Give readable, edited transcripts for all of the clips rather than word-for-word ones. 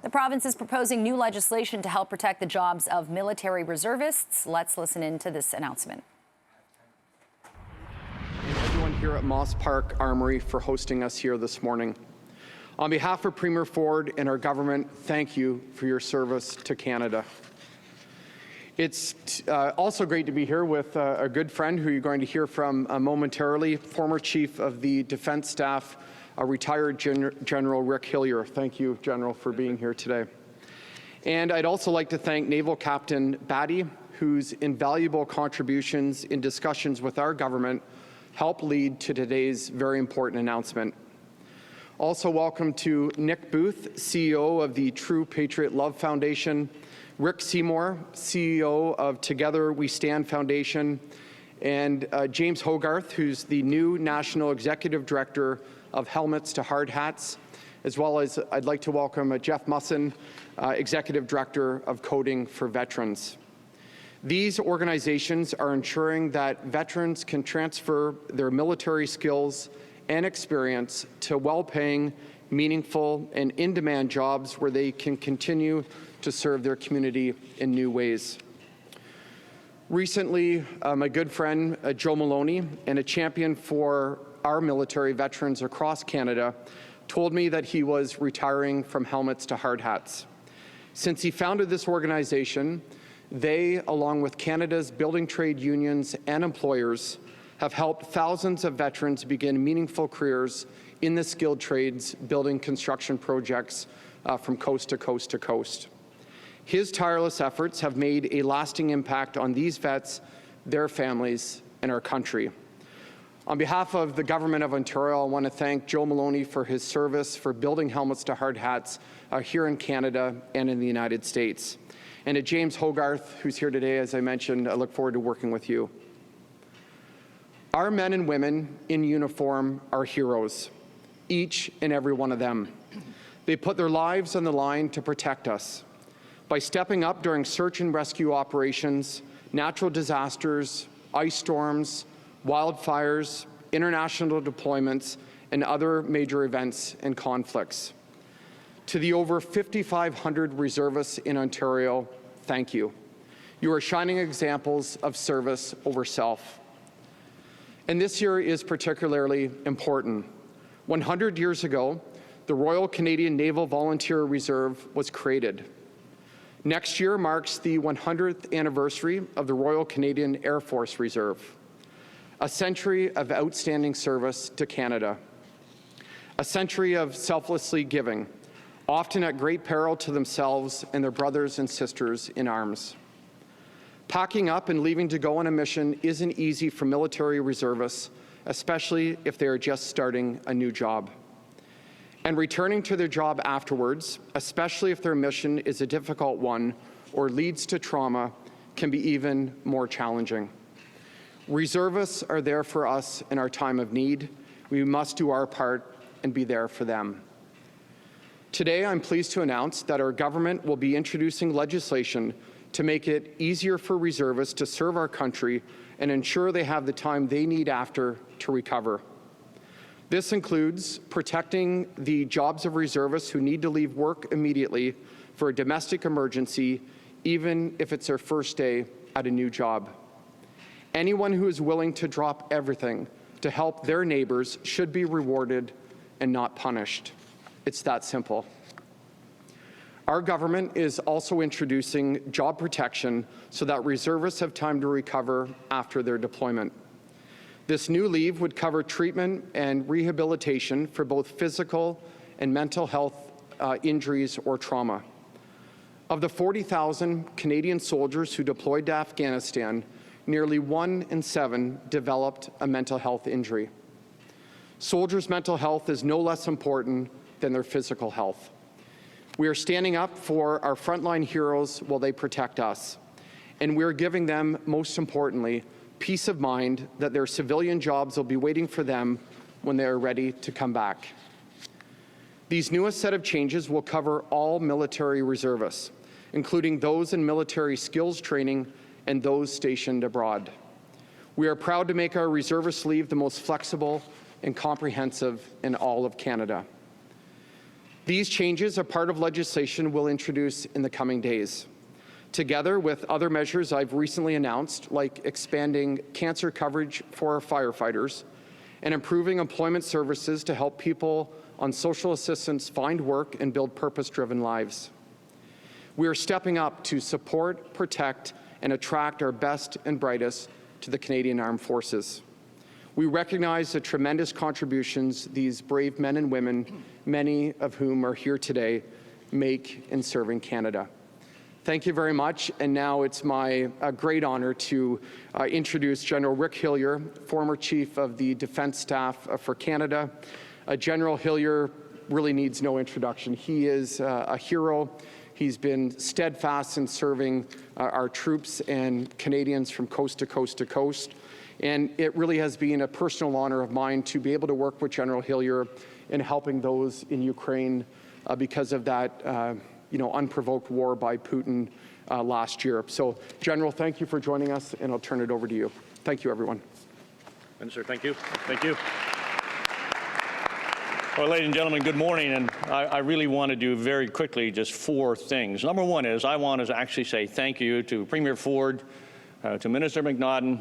The province is proposing new legislation to help protect the jobs of military reservists. Let's listen into this announcement. Everyone here at Moss Park Armory for hosting us here this morning. On behalf of Premier Ford and our government, thank you for your service to Canada. It's also great to be here with a good friend who you're going to hear from momentarily, former Chief of the Defence Staff, retired General Rick Hillier. Thank you, General, for being here today. And I'd also like to thank Naval Captain Batty, whose invaluable contributions in discussions with our government helped lead to today's very important announcement. Also welcome to Nick Booth, CEO of the True Patriot Love Foundation, Rick Seymour, CEO of Together We Stand Foundation, and James Hogarth, who's the new National Executive Director of Helmets to Hard Hats, as well as I'd like to welcome Jeff Musson, Executive Director of Coding for Veterans. These organizations are ensuring that veterans can transfer their military skills and experience to well-paying, meaningful, and in-demand jobs where they can continue to serve their community in new ways. Recently, my good friend Joe Maloney, and a champion for our military veterans across Canada, told me that he was retiring from Helmets to Hard Hats. Since he founded this organization, they, along with Canada's building trade unions and employers, have helped thousands of veterans begin meaningful careers in the skilled trades, building construction projects from coast to coast to coast. His tireless efforts have made a lasting impact on these vets, their families, and our country. On behalf of the Government of Ontario, I want to thank Joe Maloney for his service for building Helmets to Hard Hats here in Canada and in the United States. And to James Hogarth, who's here today, as I mentioned, I look forward to working with you. Our men and women in uniform are heroes, each and every one of them. They put their lives on the line to protect us. By stepping up during search and rescue operations, natural disasters, ice storms, wildfires, international deployments, and other major events and conflicts. To the over 5,500 reservists in Ontario, thank you. You are shining examples of service over self. And this year is particularly important. 100 years ago, the Royal Canadian Naval Volunteer Reserve was created. Next year marks the 100th anniversary of the Royal Canadian Air Force Reserve, a century of outstanding service to Canada, a century of selflessly giving, often at great peril to themselves and their brothers and sisters in arms. Packing up and leaving to go on a mission isn't easy for military reservists, especially if they are just starting a new job. And returning to their job afterwards, especially if their mission is a difficult one or leads to trauma, can be even more challenging. Reservists are there for us in our time of need. We must do our part and be there for them. Today, I'm pleased to announce that our government will be introducing legislation to make it easier for reservists to serve our country and ensure they have the time they need after to recover. This includes protecting the jobs of reservists who need to leave work immediately for a domestic emergency, even if it's their first day at a new job. Anyone who is willing to drop everything to help their neighbors should be rewarded and not punished. It's that simple. Our government is also introducing job protection so that reservists have time to recover after their deployment. This new leave would cover treatment and rehabilitation for both physical and mental health injuries or trauma. Of the 40,000 Canadian soldiers who deployed to Afghanistan, nearly 1 in 7 developed a mental health injury. Soldiers' mental health is no less important than their physical health. We are standing up for our frontline heroes while they protect us, and we are giving them, most importantly, peace of mind that their civilian jobs will be waiting for them when they are ready to come back. These newest set of changes will cover all military reservists, including those in military skills training and those stationed abroad. We are proud to make our reservist leave the most flexible and comprehensive in all of Canada. These changes are part of legislation we'll introduce in the coming days. Together with other measures I've recently announced, like expanding cancer coverage for firefighters and improving employment services to help people on social assistance find work and build purpose-driven lives. We are stepping up to support, protect, and attract our best and brightest to the Canadian Armed Forces. We recognize the tremendous contributions these brave men and women, many of whom are here today, make in serving Canada. Thank you very much, and now it's my great honor to introduce General Rick Hillier, former Chief of the Defence Staff for Canada. General Hillier really needs no introduction. He is a hero. He's been steadfast in serving our troops and Canadians from coast to coast to coast. And it really has been a personal honor of mine to be able to work with General Hillier in helping those in Ukraine because of that unprovoked war by Putin last year. So, General, thank you for joining us, and I'll turn it over to you. Thank you, everyone. Minister, thank you. Thank you. Well, ladies and gentlemen, good morning, and I really want to do very quickly just 4 things. Number one is I want to actually say thank you to Premier Ford, to Minister McNaughton,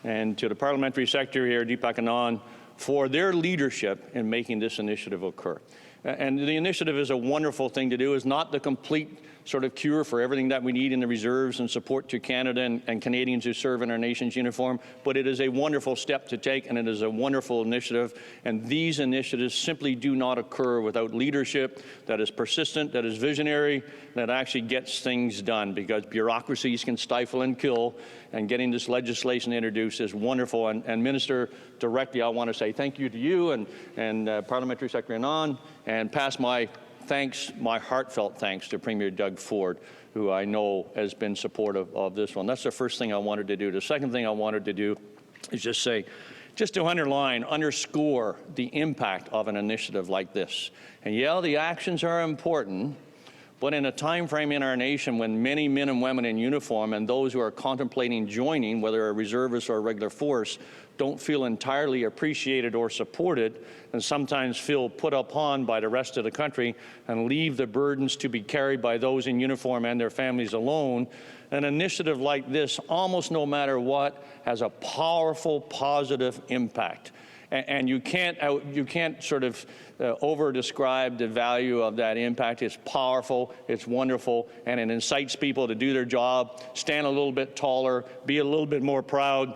and to the Parliamentary Secretary here, Deepak Anand, for their leadership in making this initiative occur. And the initiative is a wonderful thing to do. It's not the complete sort of cure for everything that we need in the reserves and support to Canada and Canadians who serve in our nation's uniform, but it is a wonderful step to take, and it is a wonderful initiative. And these initiatives simply do not occur without leadership that is persistent, that is visionary, that actually gets things done, because bureaucracies can stifle and kill, and getting this legislation introduced is wonderful. And Minister, directly I want to say thank you to you and Parliamentary Secretary Anand, and pass my thanks, my heartfelt thanks to Premier Doug Ford, who I know has been supportive of this one. That's the first thing I wanted to do. The second thing I wanted to do is just to underscore the impact of an initiative like this. And yeah, the actions are important, but in a time frame in our nation when many men and women in uniform and those who are contemplating joining, whether a reservist or a regular force, don't feel entirely appreciated or supported, and sometimes feel put upon by the rest of the country and leave the burdens to be carried by those in uniform and their families alone, an initiative like this, almost no matter what, has a powerful, positive impact. And you can't sort of over-describe the value of that impact. It's powerful, it's wonderful, and it incites people to do their job, stand a little bit taller, be a little bit more proud,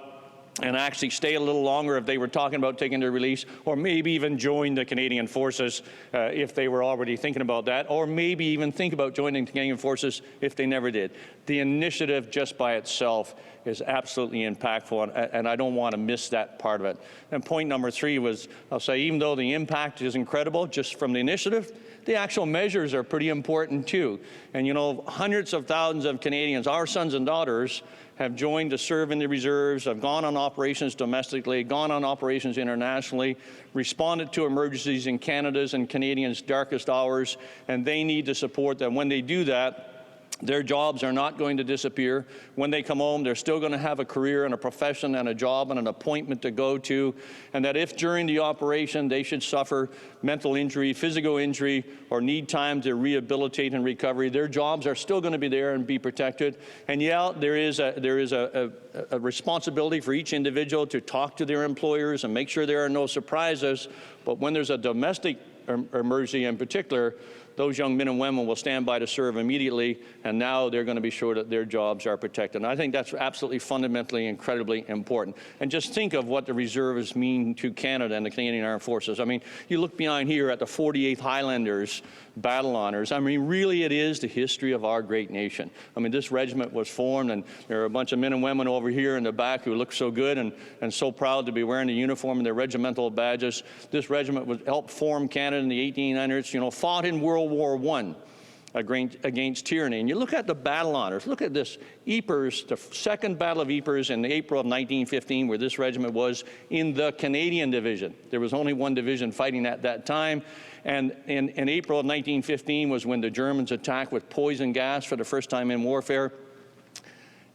and actually stay a little longer if they were talking about taking their release, or maybe even join the Canadian Forces if they were already thinking about that, or maybe even think about joining the Canadian Forces if they never did. The initiative just by itself is absolutely impactful, and I don't want to miss that part of it. And point number 3 was, I'll say, even though the impact is incredible just from the initiative, the actual measures are pretty important too. And you know, hundreds of thousands of Canadians, our sons and daughters, have joined to serve in the reserves, have gone on operations domestically, gone on operations internationally, responded to emergencies in Canada's and Canadians' darkest hours, and they need the support that when they do that, their jobs are not going to disappear. When they come home, they're still going to have a career and a profession and a job and an appointment to go to, and that if during the operation they should suffer mental injury, physical injury, or need time to rehabilitate and recovery, their jobs are still going to be there and be protected. And yeah, there is a responsibility for each individual to talk to their employers and make sure there are no surprises, but when there's a domestic emergency in particular, those young men and women will stand by to serve immediately, and now they're going to be sure that their jobs are protected. And I think that's absolutely fundamentally incredibly important. And just think of what the reservists mean to Canada and the Canadian Armed Forces. I mean, you look behind here at the 48th Highlanders battle honors. I mean, really it is the history of our great nation. I mean, this regiment was formed, and there are a bunch of men and women over here in the back who look so good and so proud to be wearing the uniform and their regimental badges. This regiment was helped form Canada in the 1800s, you know, fought in World War I against tyranny. And you look at the battle honors. Look at this, Ypres, the Second Battle of Ypres in April of 1915, where this regiment was in the Canadian Division. There was only one division fighting at that time. And in April of 1915 was when the Germans attacked with poison gas for the first time in warfare.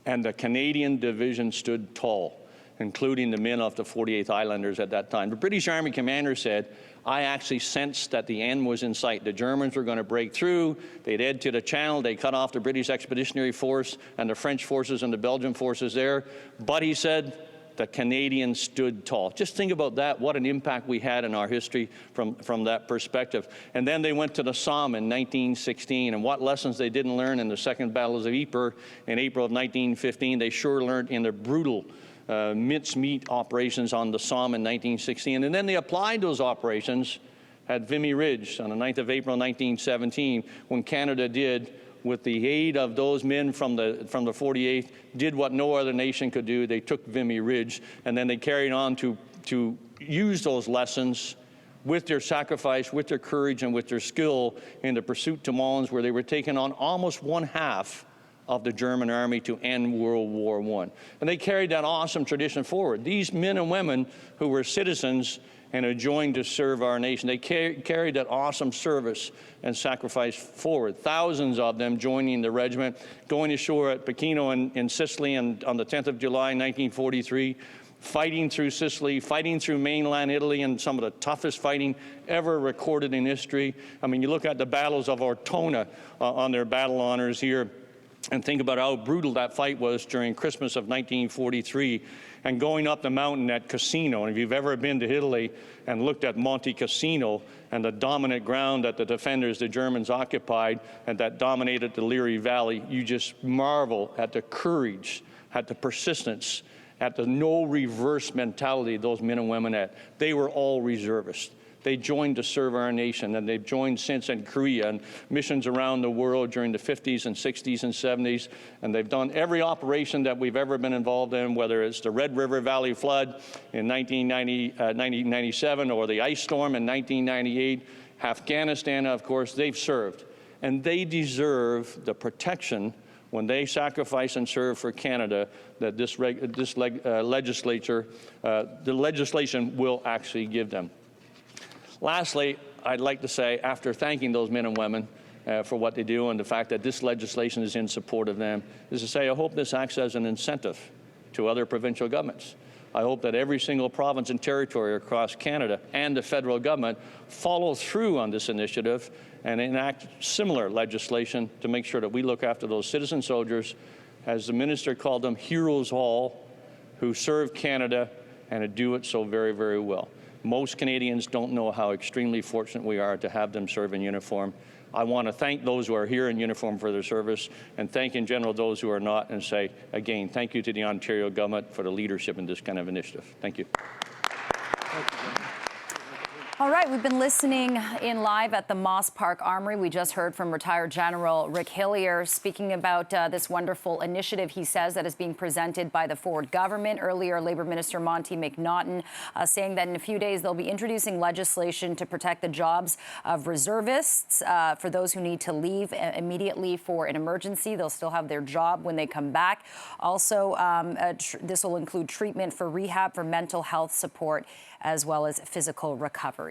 And the Canadian Division stood tall, including the men of the 48th Highlanders at that time. The British Army commander said, I actually sensed that the end was in sight. The Germans were going to break through. They'd head to the Channel. They cut off the British Expeditionary Force and the French forces and the Belgian forces there. But he said, the Canadians stood tall. Just think about that, what an impact we had in our history from that perspective. And then they went to the Somme in 1916, and what lessons they didn't learn in the Second Battles of Ypres in April of 1915, they sure learned in the brutal mincemeat operations on the Somme in 1916. And then they applied those operations at Vimy Ridge on the 9th of April 1917, when Canada did, with the aid of those men from the 48th, did what no other nation could do. They took Vimy Ridge, and then they carried on to use those lessons with their sacrifice, with their courage, and with their skill in the pursuit to Mons, where they were taking on almost one half of the German army to end World War I. And they carried that awesome tradition forward. These men and women who were citizens and had joined to serve our nation, they carried that awesome service and sacrifice forward. Thousands of them joining the regiment, going ashore at Pechino in Sicily on the 10th of July, 1943, fighting through Sicily, fighting through mainland Italy, and some of the toughest fighting ever recorded in history. I mean, you look at the battles of Ortona on their battle honors here, and think about how brutal that fight was during Christmas of 1943, and going up the mountain at Cassino. And if you've ever been to Italy and looked at Monte Cassino and the dominant ground that the defenders, the Germans, occupied and that dominated the Liri Valley, you just marvel at the courage, at the persistence, at the no reverse mentality those men and women had. They were all reservists. They joined to serve our nation, and they've joined since in Korea and missions around the world during the 50s and 60s and 70s. And they've done every operation that we've ever been involved in, whether it's the Red River Valley flood in 1997 or the ice storm in 1998. Afghanistan, of course, they've served. And they deserve the protection when they sacrifice and serve for Canada that the legislation will actually give them. Lastly, I'd like to say, after thanking those men and women for what they do and the fact that this legislation is in support of them, is to say I hope this acts as an incentive to other provincial governments. I hope that every single province and territory across Canada and the federal government follow through on this initiative and enact similar legislation to make sure that we look after those citizen soldiers, as the minister called them, heroes all, who serve Canada and who do it so very, very well. Most Canadians don't know how extremely fortunate we are to have them serve in uniform. I want to thank those who are here in uniform for their service, and thank in general those who are not, and say, again, thank you to the Ontario government for the leadership in this kind of initiative. Thank you. All right, we've been listening in live at the Moss Park Armory. We just heard from retired General Rick Hillier speaking about this wonderful initiative, he says, that is being presented by the Ford government. Earlier, Labour Minister Monty McNaughton saying that in a few days they'll be introducing legislation to protect the jobs of reservists. For those who need to leave immediately for an emergency, they'll still have their job when they come back. Also, this will include treatment for rehab, for mental health support, as well as physical recovery.